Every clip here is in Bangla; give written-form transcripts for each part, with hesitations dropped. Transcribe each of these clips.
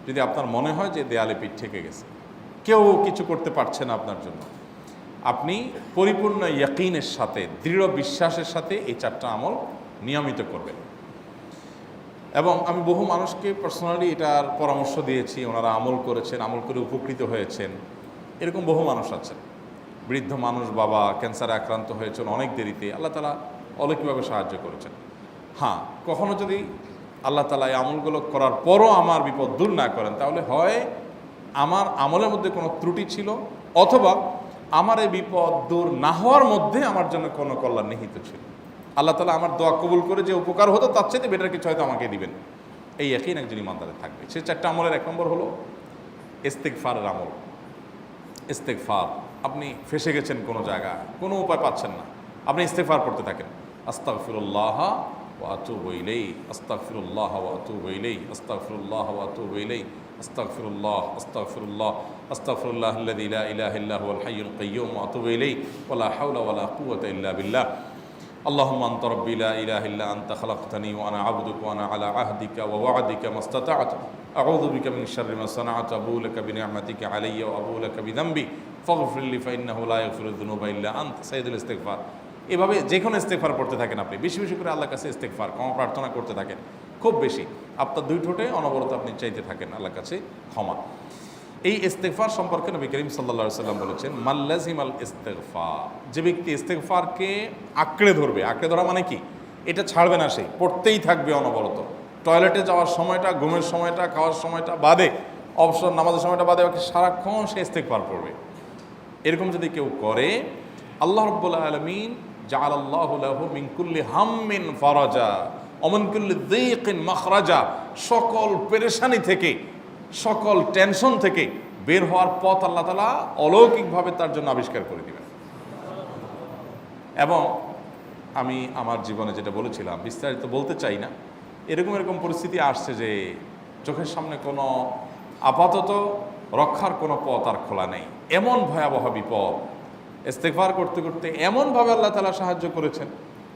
যদি আপনার মনে হয় যে দেয়ালে পিঠ ঠেকে গেছে, কেউ কিছু করতে পারছে না আপনার জন্য, আপনি পরিপূর্ণ ইয়াকিনের সাথে, দৃঢ় বিশ্বাসের সাথে এই 4টা আমল নিয়মিত করবেন। এবং আমি বহু মানুষকে পার্সোনালি এটার পরামর্শ দিয়েছি, ওনারা আমল করেছেন, আমল করে উপকৃত হয়েছেন। এরকম বহু মানুষ আছেন, বৃদ্ধ মানুষ, বাবা ক্যান্সারে আক্রান্ত হয়েছেন অনেক দেরিতে, আল্লাহ তাআলা অলৌকিকভাবে সাহায্য করেছেন। হ্যাঁ, কখনো যদি আল্লাহ তাআলা এই আমলগুলো করার পরও আমার বিপদ দূর না করেন, তাহলে হয় আমার আমলের মধ্যে কোনো ত্রুটি ছিল, অথবা আমার এই বিপদ দূর না হওয়ার মধ্যে আমার জন্য কোনো কল্যাণ নিহিত ছিল। আল্লাহ তাআলা আমার দোয়া কবুল করে যে উপকার হতো তার চাইতে বেটার কিছু হয়তো আমাকে দিবেন, এই ইয়াকিন একজন ইমানদারের থাকবে। সেই 4টা আমলের 1 নম্বর হলো ইস্তেগফারের আমল। ইস্তেগফার, আপনি ফেসে গেছেন কোনো জায়গায়, কোনো উপায় পাচ্ছেন না, আপনি ইস্তেগফার করতে থাকেন। আস্তাগফিরুল্লাহ ওয়া আতুবু ইলাইহি, আস্তাগফিরুল্লাহ ওয়া আতুবু ইলাইহি, আস্তাগফিরুল্লাহ ওয়া আতুবু ইলাইহি, আস্তাগফিরুল্লাহ, আস্তাগফিরুল্লাহ, আস্তাগফিরুল্লাহাল্লাযী লা ইলাহা ইল্লা হুয়াল হাইয়ুল কাইয়্যুম ওয়া আতুবু ইলাইহি ওয়া লা হাওলা ওয়া লা কুওয়াতা ইল্লা বিল্লাহ। اللهم أنت ربي لا إله إلا أنت خلقتني وأنا عبدك وأنا على عهدك ووعدك ما استطعت أعوذ بك من شر ما صنعت أبوء لك بنعمتك علي وأبوء لك بذنبي فاغفر لي فإنه لا يغفر الذنوب إلا أنت সাইয়্যিদুল ইস্তিগফার। এভাবে যে কোনো ইস্তিগফার করতে থাকেন, আপনি বেশি বেশি করে আল্লাহর কাছে ইস্তিগফার, ক্ষমা প্রার্থনা করতে থাকেন, খুব বেশি। আপনার 2 ঠোঁটে অনবরত আপনি চাইতে থাকেন আল্লাহর কাছে ক্ষমা। এই ইস্তেগফার সম্পর্কে নবী করিম সাল্লাল্লাহু আলাইহি ওয়াসাল্লাম বলেছেন, মাল্লাজিমাল ইস্তেগফার, যে ব্যক্তি ইস্তেগফারকে আঁকড়ে ধরবে, আঁকড়ে ধরা মানে কি, এটা ছাড়বে না, সে পড়তেই থাকবে অনবরত। টয়লেটে যাওয়ার সময়টা, ঘুমের সময়টা, খাওয়ার সময়টা বাদে, অবসর নামাজের সময়টা বাদে, ওকে সারাক্ষণ সে ইস্তেগফার করবে। এরকম যদি কেউ করে, আল্লাহ রাব্বুল আলামিন জাআলাল্লাহু লাহু মিন কুল্লি হাম্মিন ফারাজা ওয়া মিন কুল্লি যায়কিন মাখরাজা, সকল পেরেশানি থেকে, সকল টেনশন থেকে বের হওয়ার পথ আল্লাহ তাআলা অলৌকিকভাবে তার জন্য আবিষ্কার করে দিবেন। এবং আমি আমার জীবনে যেটা বলেছিলাম, বিস্তারিত বলতে চাই না, এরকম পরিস্থিতি আসছে যে চোখের সামনে কোনো আপাতত রক্ষার কোনো পথ আর খোলা নেই, এমন ভয়াবহ বিপদ। ইস্তেগফার করতে করতে এমনভাবে আল্লাহ তাআলা সাহায্য করেছেন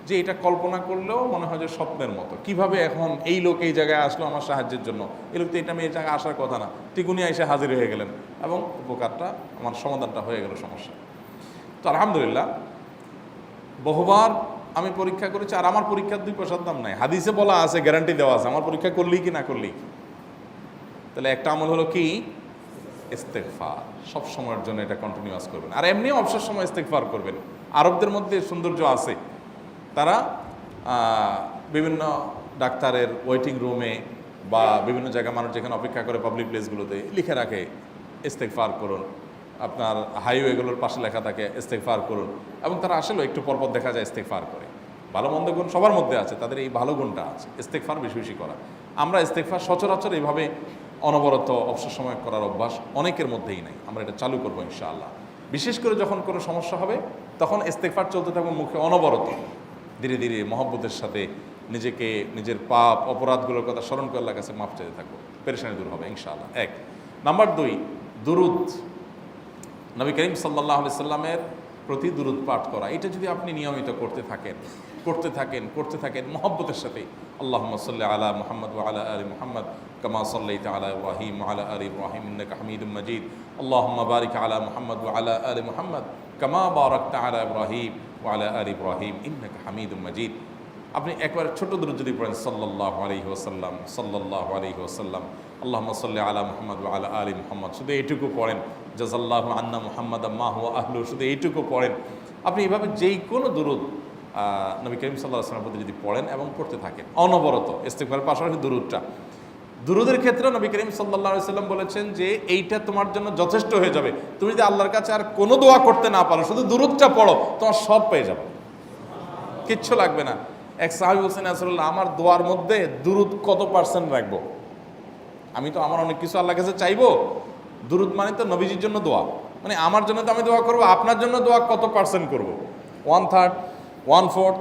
যে এটা কল্পনা করলেও মনে হয় যে স্বপ্নের মতো। কিভাবে এখন এই লোক এই জায়গায় আসলো আমার সাহায্যের জন্য, এই লোক তো এটা আমি এই জায়গায় আসার কথা না, টিকুনি এসে হাজির হয়ে গেলেন এবং উপকারটা, আমার সমাধানটা হয়ে গেল সমস্যা। তো আলহামদুলিল্লাহ, বহুবার আমি পরীক্ষা করেছি, আর আমার পরীক্ষার 2 পয়সার দাম নাই। হাদিসে বলা আছে, গ্যারান্টি দেওয়া আছে, আমার পরীক্ষা করলেই কি না করলেই। তাহলে একটা আমল হলো কি, ইস্তেগফার। সব সময়ের জন্য এটা কন্টিনিউয়াস করবেন, আর এমনিও অবসর সময় ইস্তেগফার করবেন। আরবদের মধ্যে সৌন্দর্য আছে, তারা বিভিন্ন ডাক্তারের ওয়েটিং রুমে বা বিভিন্ন জায়গায় মানুষ যেখানে অপেক্ষা করে পাবলিক প্লেসগুলোতে লিখে রাখে ইস্তেগফার করুন, আপনার হাইওয়েগুলোর পাশে লেখা থাকে ইস্তেগফার করুন, এবং তারা আসলেও একটু পরপর দেখা যায় ইস্তেগফার করে। ভালো মন্দ গুণ সবার মধ্যে আছে, তাদের এই ভালো গুণটা আছে, ইস্তেগফার বেশি বেশি করা। আমরা ইস্তেগফার সচরাচর এইভাবে অনবরত অবসর সময় করার অভ্যাস অনেকের মধ্যেই নাই। আমরা এটা চালু করবো ইনশাআল্লাহ। বিশেষ করে যখন কোনো সমস্যা হবে, তখন ইস্তেগফার চলতে থাকবে মুখে অনবরত। ধীরে ধীরে মহব্বতের সাথে নিজেকে, নিজের পাপ অপরাধগুলোর কথা স্মরণ করে আল্লাহর কাছে মাফ চাইতে থাকবো, পেরেশানি দূর হবে ইনশাআল্লাহ। 1 নাম্বার 2, দুরুদ। নবী করিম সাল্লাল্লাহু আলাইহি সাল্লামের প্রতি দুরুদ পাঠ করা, এটা যদি আপনি নিয়মিত করতে থাকেন মহব্বতের সাথে, আল্লাহুম্মা সাল্লি আলা মুহাম্মদ ওয়া আলা আলি মুহাম্মদ কামা সাল্লাইতা আলা ইব্রাহিম ওয়া আলা আলি ইব্রাহিম ইন্নাকা হামিদুম মাজিদ, আল্লাহুম্মা বারিক আলা মুহাম্মদ ওয়া আলা আলি মুহাম্মদ কামা বারাকতা আলা ইব্রাহিম ওয়া আলা আলি ইব্রাহিম ইন্নাকা হামিদুম মাজিদ। আপনি একবার ছোট দুরূদ যদি পড়েন, সাল্লাল্লাহু আলাইহি ওয়াসাল্লাম, সাল্লাল্লাহু আলাইহি ওয়াসাল্লাম, আল্লাহুম্মা সাল্লি আলা মুহাম্মদ ওয়া আলা আলি মুহাম্মদ, শুধু এইটুকু পড়েন। জাযাল্লাহু আন্না মুহাম্মাদাম মা হুয়া আহলু, শুধু এইটুকু পড়েন। আপনি এভাবে যেই কোনো দুরূদ নবী করিম সাল্লাল্লাহু আলাইহি ওয়াসাল্লামের প্রতি যদি পড়েন এবং পড়তে থাকেন অনবরত, ইস্তেগফারের পাশাপাশি দুরূদের ক্ষেত্রে নবী করিম সাল্লাল্লাহু আলাইহি ওয়াসাল্লাম বলেছেন যে এইটা তোমার জন্য যথেষ্ট হয়ে যাবে। তুমি যদি আল্লাহর কাছে আর কোনো দোয়া করতে না পারো, শুধু দুরূদটা পড়ো, তোমার সব পেয়ে যাবে, কিচ্ছু লাগবে না। এক সাহাবী বলছেন, রাসূলুল্লাহ, আমার দোয়ার মধ্যে দুরূদ কত পার্সেন্ট রাখবো? আমি তো আমার অনেক কিছু আল্লাহর কাছে চাইবো, দুরূদ মানে তো নবীজির জন্য দোয়া, মানে আমার জন্য তো আমি দোয়া করবো, আপনার জন্য দোয়া কত পার্সেন্ট করবো? 1/3, 1/4,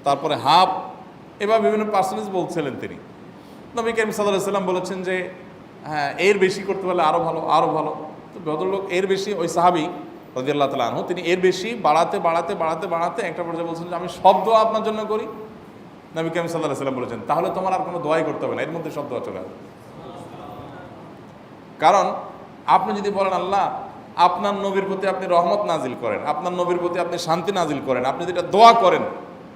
তারপরে হাফ, এবার বিভিন্ন পার্সেন্টেজ বলছিলেন তিনি। নবী করিম সাল্লাল্লাহু আলাইহি ওয়াসাল্লাম বলেছেন যে হ্যাঁ, এর বেশি করতে পারলে আরও ভালো, আরও ভালো। তো ভদ্রলোক এর বেশি, ওই সাহাবী রাদিয়াল্লাহু তাআলা আনহু, তিনি এর বেশি বাড়াতে একটা পর্যায়ে বলছেন যে আমি সব দোয়া আপনার জন্য করি। নবী করিম সাল্লাল্লাহু আলাইহি ওয়াসাল্লাম বলেছেন, তাহলে তোমার আর কোনো দোয়াই করতে হবে না, এর মধ্যে সব দোয়া চলে আসবে। কারণ আপনি যদি বলেন আল্লাহ আপনার নবীর প্রতি আপনি রহমত নাজিল করেন, আপনার নবীর প্রতি আপনি শান্তি নাজিল করেন, আপনি যেটা দোয়া করেন,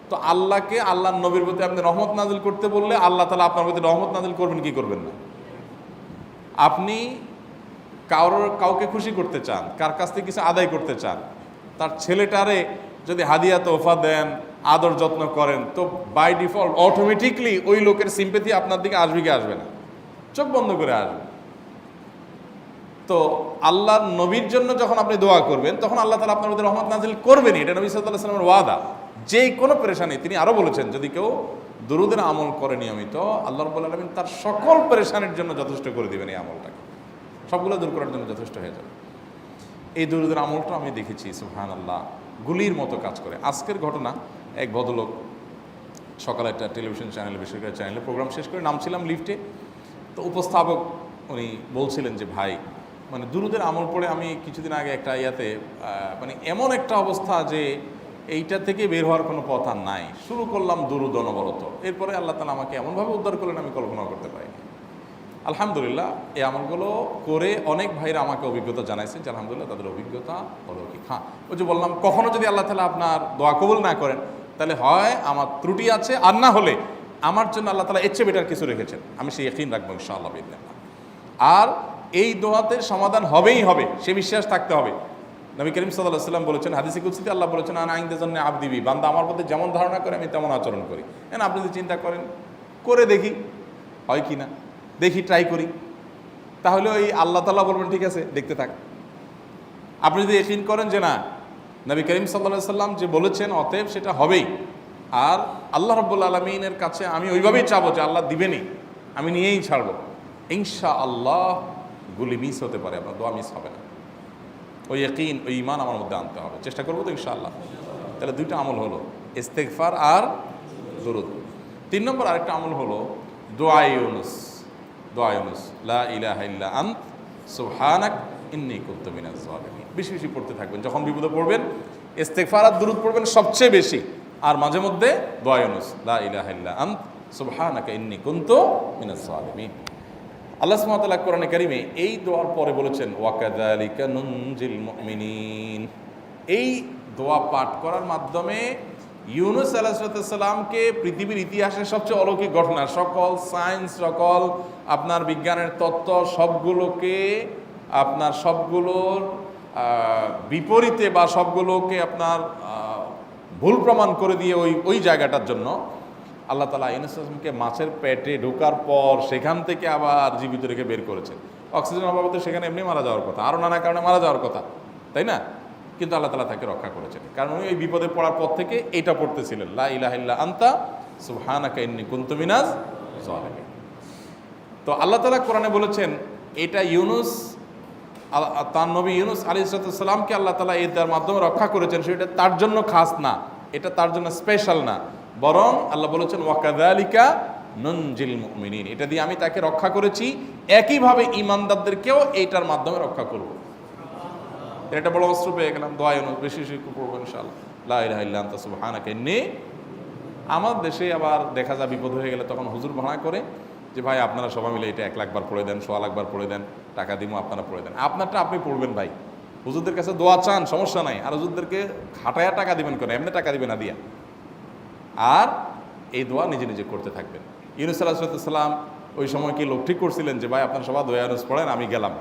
তো আল্লাহকে আল্লাহর নবীর প্রতি আপনি রহমত নাজিল করতে বললে আল্লাহ তাআলা আপনার প্রতি রহমত নাজিল করবেন কি করবেন না? আপনি কাউকে খুশি করতে চান, কার কাছ থেকে কিছু আদায় করতে চান, তার ছেলেটারে যদি হাদিয়া তোহফা দেন, আদর যত্ন করেন, তো বাই ডিফল্ট অটোমেটিকলি ওই লোকের সিম্পেথি আপনার দিকে আসবে কি আসবে না? চোখ বন্ধ করে আসবে। তো আল্লাহর নবীর জন্য যখন আপনি দোয়া করবেন তখন আল্লাহ তাআলা আপনার মধ্যে রহমত নাজিল করবেনই, এটা নবী সাল্লাল্লাহু আলাইহি ওয়াসাল্লামের ওয়াদা। যে কোনো পেরেশানি, তিনি আরো বলেছেন যদি কেউ দুরূদের আমল করে নিয়মিত, আল্লাহ রাব্বুল আলামিন তার সকল পেরেশানির জন্য যথেষ্ট করে দিবেন। এই আমলটাকে সবগুলো দূর করার জন্য যথেষ্ট হয়ে যাবে। এই দুরূদের আমলটা আমি দেখেছি সুবহানাল্লাহ গুলির মতো কাজ করে। আজকের ঘটনা, এক ভদ্রলোক সকালে একটা টেলিভিশন চ্যানেলে, বেসরকারি চ্যানেলে প্রোগ্রাম শেষ করে নামছিলাম লিফটে, তো উপস্থাপক উনি বলছিলেন যে ভাই মানে দুরূদের আমল পড়ে আমি কিছুদিন আগে একটা ইয়াতে মানে এমন একটা অবস্থা যে এইটা থেকে বের হওয়ার কোনো পথ আর নাই, শুরু করলাম দুরূদ অনবরত, এরপরে আল্লাহ তাআলা আমাকে এমনভাবে উদ্ধার করলেন আমি কল্পনাও করতে পারিনি। আলহামদুলিল্লাহ এই আমলগুলো করে অনেক ভাইরা আমাকে অভিজ্ঞতা জানাইছেন যে আলহামদুলিল্লাহ তাদের অভিজ্ঞতা অলৌকিক। হ্যাঁ, ওই যে বললাম কখনো যদি আল্লাহ তাআলা আপনার দোয়া কবুল না করেন তাহলে হয় আমার ত্রুটি আছে, আর না হলে আমার জন্য আল্লাহ তাআলা এর চেয়ে বেটার কিছু রেখেছেন, আমি সেই ইয়াকিন রাখবো ইনশাআল্লাহ বিইذنিল্লাহ। আর এই দোয়াতে সমাধান হবেই হবে, সে বিশ্বাস থাকতে হবে। নবী করিম সাল্লাল্লাহু আলাইহি ওয়াসাল্লাম বলেছেন, হাদিসে কুদসিতে আল্লাহ বলেছেন আনা ইনদাযান্নি আবদি বি, বান্দা আমার প্রতি যেমন ধারণা করে আমি তেমন আচরণ করি। আপনি যদি চিন্তা করেন করে দেখি হয় কি না, দেখি ট্রাই করি, তাহলে ওই আল্লাহ তাআলা বলবেন ঠিক আছে দেখতে থাক। আপনি যদি ইয়াকিন করেন যে না নবী করিম সাল্লাল্লাহু আলাইহি ওয়াসাল্লাম যে বলেছেন অতএব সেটা হবেই, আর আল্লাহ রাব্বুল আলামিনের কাছে আমি ওইভাবেই চাবো যে আল্লাহ দিবেনই, আমি নিয়েই ছাড়বো, ইনশাআল্লাহ গুলি মিস হতে পারে, আপনার দোয়া মিস হবে না। ওই ইয়াকিন, ওই ঈমান আমার মধ্যে আনতে হবে, চেষ্টা করবো তো ইনশাআল্লাহ। তাহলে দুইটা আমল হলো, ইস্তেগফার আর দুরূদ। 3 নম্বর আরেকটা আমল হলো দোয়া ইউনুস। দোয়া ইউনুস, লা ইলাহা ইল্লা আনত সুবহানাক ইন্নী কুনতু মিনাজ জালিমিন। বেশি বেশি পড়তে থাকবেন, যখন বিপদে পড়বেন ইস্তেগফার আর দুরূদ পড়বেন সবচেয়ে বেশি, আর মাঝে মধ্যে দোয়া ইউনুস, লা ইলাহা ইল্লা আনত সুবহানাকা ইন্নী কুনতু মিনাজ জালিমিন। আল্লাহ সুবহানাহু ওয়া তাআলা কোরআনে কারিমে এই দোয়ার পরে বলেছেন ওয়াকাযালিকা নুনজিল মুমিনিন। এই দোয়া পাঠ করার মাধ্যমে ইউনুস আলাইহিস সালামকে পৃথিবীর ইতিহাসের সবচেয়ে অলৌকিক ঘটনা, সকল সায়েন্স, সকল আপনার বিজ্ঞানের তত্ত্ব সবগুলোকে আপনার সবগুলোর বিপরীতে বা সবগুলোকে আপনার ভুল প্রমাণ করে দিয়ে ওই জায়গাটার জন্য আল্লাহ তাআলা ইউনুস আলাইহিসকে মাছের পেটে ঢোকার পর সেখান থেকে আবার জীবিত রেখে বের করেছেন। অক্সিজেন অভাবে সেখানে এমনি মারা যাওয়ার কথা, আরও নানা কারণে মারা যাওয়ার কথা, তাই না? কিন্তু আল্লাহ তাআলা তাকে রক্ষা করেছেন, কারণ উনি ওই বিপদে পড়ার পর থেকে এইটা পড়তেছিলেন, লা ইলাহা ইল্লা আনতা সুবহানাকা ইন্নী কুনতু মিনাজ জালিমিন। তো আল্লাহ তাআলা কোরআনে বলেছেন এটা ইউনুস, তার নবী ইউনুস আলাইহিস সালামকে আল্লাহ তাআলা এটার মাধ্যমে রক্ষা করেছেন, সেটা তার জন্য খাস না, এটা তার জন্য স্পেশাল না, বরং আল্লাহ বলেছেন ওয়াকাযালিকা নুনজিল মুমিনিন, এটা দিয়ে আমি তাকে রক্ষা করেছি, একইভাবে ঈমানদারদেরকেও এইটার মাধ্যমে রক্ষা করব। এটা বড় অস্ত্র পেয়ে গেলাম। দোয়া ইউনুস বেশি বেশি পড়বো ইনশাআল্লাহ, লা ইলাহা ইল্লা আনতা সুবহানাকা ইন্নী। আমার দেশে আবার দেখা যায় বিপদ হয়ে গেলে তখন হুজুর ভাড়া করে যে ভাই আপনারা সবাই মিলে এটা 1 লাখ বার পড়ে দেন, 1.25 লাখ বার পড়ে দেন, টাকা দিমো আপনারা পড়ে দেন। আপনারটা আপনি পড়বেন ভাই, হুজুরদের কাছে দোয়া চান সমস্যা নাই, আর হুজুরদেরকে খাটায়া টাকা দিবেন কেন, এমনি টাকা দিবেন না দিয়া। আর এই দোয়া নিজে নিজে করতে থাকবেন। ইউনুস আলাইহিস সালাম ওই সময় কি লোক ঠিক করছিলেন যে ভাই আপনারা সবাই দোয়া ইউনুস পড়েন, আমি গেলাম,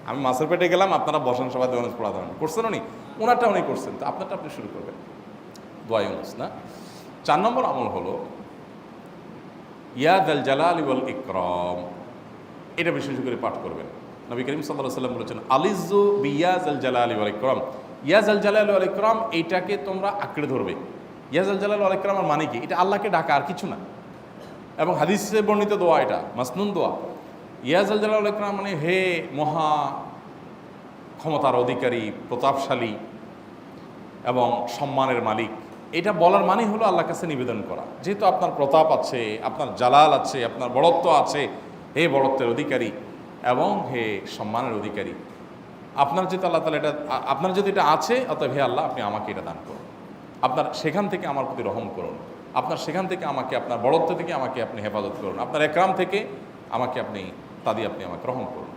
আমি মাছের পেটে গেলাম, আপনারা বসেন সবাই দোয়া ইউনুস পড়া দেবেন, করছেন উনি? ওনারটা উনি করছেন, তো আপনারটা আপনি শুরু করবেন, দোয়া ইউনুস না। 4 নম্বর আমল হলো ইয়া যাল জালালি ওয়াল ইকরাম, এটা বিশেষ করে পাঠ করবেন। নবী করিম সাল্লাল্লাহু আলাইহি ওয়াসাল্লাম বলেছেন আলিজু বিয়া যাল জালালি ওয়াল ইকরাম, ইয়া যাল জালালি ওয়াল ইকরাম এইটাকে তোমরা আঁকড়ে ধরবে। ইয়া যাল জালালি ওয়াল ইকরামের মানে কি? এটা আল্লাহকে ডাকা, আর কিছু না। এবং হাদিসে বর্ণিত দোয়া, এটা মাসনুন দোয়া। ইয়া যাল জালালি ওয়াল ইকরাম মানে হে মহা ক্ষমতার অধিকারী, প্রতাপশালী এবং সম্মানের মালিক, এটা বলার মানে হলো আল্লাহর কাছে নিবেদন করা, যেহেতু আপনার প্রতাপ আছে, আপনার জালাল আছে, আপনার বড়ত্ব আছে, হে বড়ত্বের অধিকারী এবং হে সম্মানের অধিকারী, আপনার যেহেতু আল্লাহ তাআলা এটা, আপনার যদি এটা আছে, অতএব হে আল্লাহ আপনি আমাকে এটা দান করুন, আপনার সেখান থেকে আমার প্রতি রহম করুন, আপনার সেখান থেকে আমাকে, আপনার বড়ত্ব থেকে আমাকে আপনি হেফাজত করুন, আপনার একরাম থেকে আমাকে আপনি, তা দিয়ে আপনি আমাকে রহম করুন।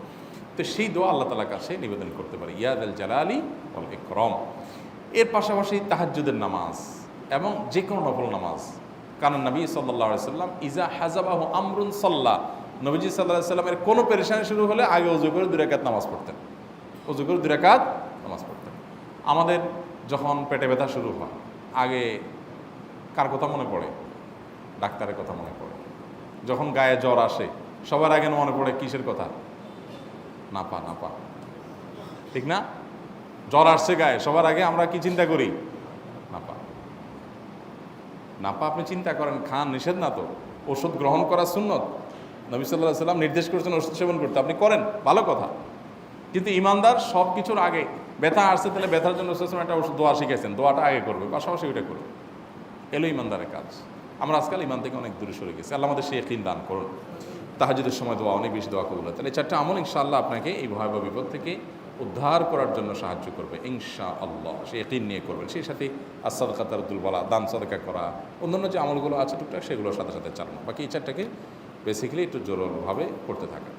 তো সেই দোয়া আল্লাহ তাআলার কাছে নিবেদন করতে পারি, ইয়া যাল জালালি ওয়াল ইকরাম। এর পাশাপাশি তাহাজ্জুদের নামাজ এবং যে কোনো নফল নামাজ। কারণ নবী সাল্লাল্লাহু আলাইহি সাল্লাম ইজা হাজাবাহু আমরুন সাল্লা, নবীজি সাল্লাল্লাহু আলাইহি সাল্লামের কোনো পেরেশানি শুরু হলে আগে ওযু করে 2 রাকাত নামাজ পড়তেন, ওযু করে 2 রাকাত নামাজ পড়তেন। আমাদের যখন পেটে ব্যথা শুরু হয় আগে কার কথা মনে পড়ে? ডাক্তারের কথা মনে পড়ে। যখন গায়ে জ্বর আসে সবার আগে মনে পড়ে কিসের কথা? নাপা, নাপা, ঠিক না? জ্বর আসছে গায়ে, সবার আগে আমরা কি চিন্তা করি? নাপা। নাপা আপনি চিন্তা করেন, খান, নিষেধ না তো, ওষুধ গ্রহণ করা সুন্নত। নবী সাল্লাল্লাহু আলাইহি সাল্লাম নির্দেশ করেছেন ওষুধ সেবন করতে, আপনি করেন, ভালো কথা। কিন্তু ইমানদার সব কিছুর আগে ব্যথা আসছে, তাহলে ব্যথার জন্য একটা ওষুধ দোয়া শিখেছেন, দোয়াটা আগে করবে, পাশাপাশি ওইটা করবে। এলো ইমানদারের কাজ। আমরা আজকাল ইমান থেকে অনেক দূরে সরে গেছি। আল্লাহ আমাদের সেই ইয়াকিন দান করুন। তাহাজ্জুদের সময় দোয়া, অনেক বেশি দোয়া কবুল হয়। তাহলে 4টা আমল ইনশাআল্লাহ আপনাকে এই ভয়াবহ বিপদ থেকে উদ্ধার করার জন্য সাহায্য করবে ইনশাআল্লাহ। সে ইয়াকিন নিয়ে করবেন। সেই সাথে as-সাদকা তারদুল বালা, দান সাদকা করা, অন্যান্য যে আমলগুলো আছে টুকটাক সেগুলোর সাথে সাথে চালানো। বাকি এই 4টাকে বেসিক্যালি একটু জোরভাবে করতে থাকা।